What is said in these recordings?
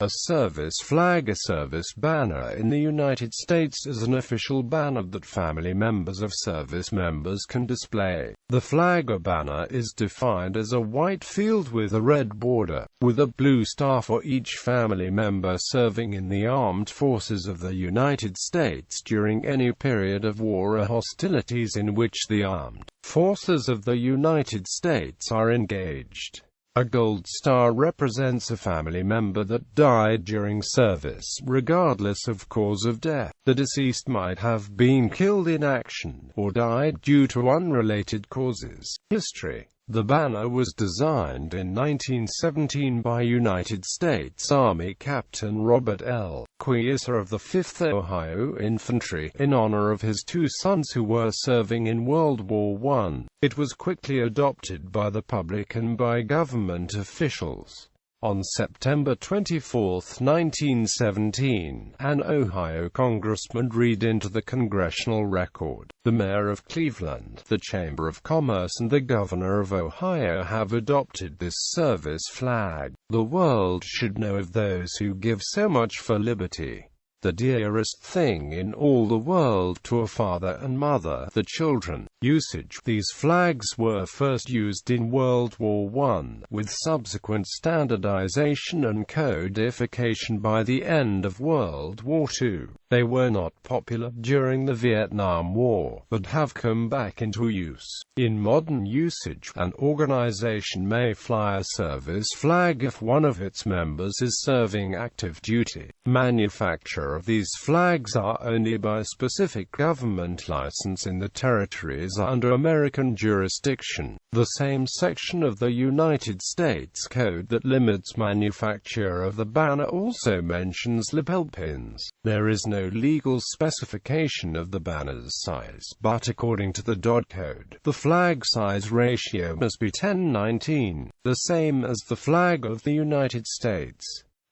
A service flag. A service banner in the United States is an official banner that family members of service members can display. The flag or banner is defined as a white field with a red border, with a blue star for each family member serving in the armed forces of the United States during any period of war or hostilities in which the armed forces of the United States are engaged. A gold star represents a family member that died during service, regardless of cause of death. The deceased might have been killed in action, or died due to unrelated causes. History. The banner was designed in 1917 by United States Army Captain Robert L. Quieser of the 5th Ohio Infantry, in honor of his two sons who were serving in World War I. It was quickly adopted by the public and by government officials. On September 24, 1917, an Ohio congressman read into the congressional record, "The mayor of Cleveland, the Chamber of Commerce and the governor of Ohio have adopted this service flag. The world should know of those who give so much for liberty. The dearest thing in all the world to a father and mother, the children." Usage. These flags were first used in World War I, with subsequent standardization and codification by the end of World War II. They were not popular during the Vietnam War, but have come back into use. In modern usage, an organization may fly a service flag if one of its members is serving active duty. Manufacture of these flags are only by specific government license in the territories under American jurisdiction. The same section of the United States Code that limits manufacture of the banner also mentions lapel pins. There is no legal specification of the banner's size, but according to the Dodd Code, the flag size ratio must be 10:19, the same as the flag of the United States.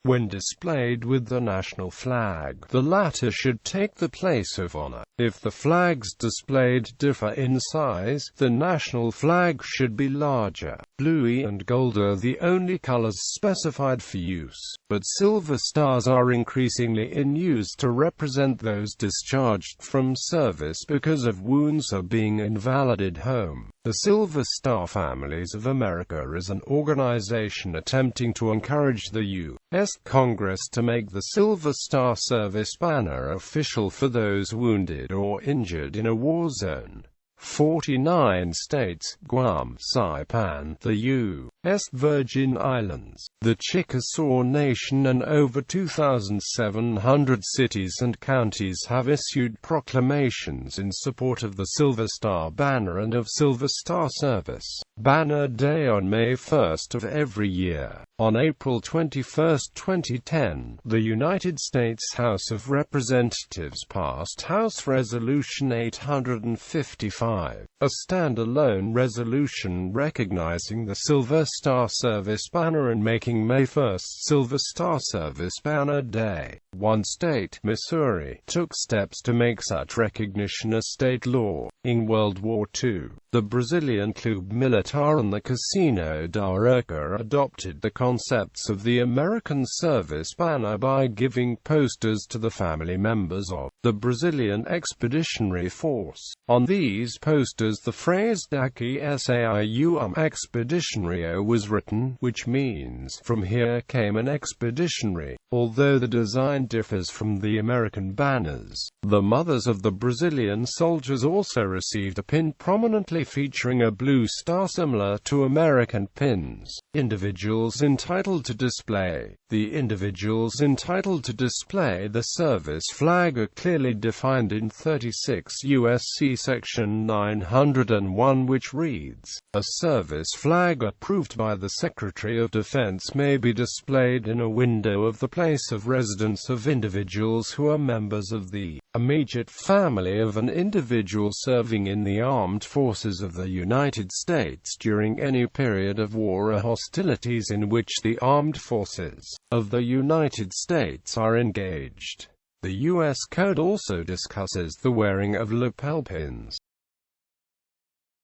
When displayed with the national flag, the latter should take the place of honor. If the flags displayed differ in size, the national flag should be larger. Blue and gold are the only colors specified for use, but silver stars are increasingly in use to represent those discharged from service because of wounds or being invalided home. The Silver Star Families of America is an organization attempting to encourage the U.S. Congress to make the Silver Star Service banner official for those wounded or injured in a war zone. 49 states, Guam, Saipan, the U.S. Virgin Islands, the Chickasaw Nation and over 2,700 cities and counties have issued proclamations in support of the Silver Star banner and of Silver Star service. Banner Day on May 1 of every year. On April 21, 2010, the United States House of Representatives passed House Resolution 855, a standalone resolution recognizing the Silver Star Service banner and making May 1 Silver Star Service Banner Day. One state, Missouri, took steps to make such recognition a state law. In World War II, the Brazilian Clube Militar and the Casino da Urca adopted the concepts of the American service banner by giving posters to the family members of the Brazilian Expeditionary Force. On these posters the phrase "Daqui saiu expedicionario" was written, which means, "From here came an expeditionary." Although the design differs from the American banners, the mothers of the Brazilian soldiers also received a pin prominently featuring a blue star similar to American pins. Individuals entitled to display. The individuals entitled to display the service flag are clearly defined in 36 U.S.C. Section 901, which reads, "A service flag approved by the Secretary of Defense may be displayed in a window of the place of residence of individuals who are members of the immediate family of an individual serving in the armed forces of the United States during any period of war or hostilities in which the armed forces of the United States are engaged." The U.S. Code also discusses the wearing of lapel pins.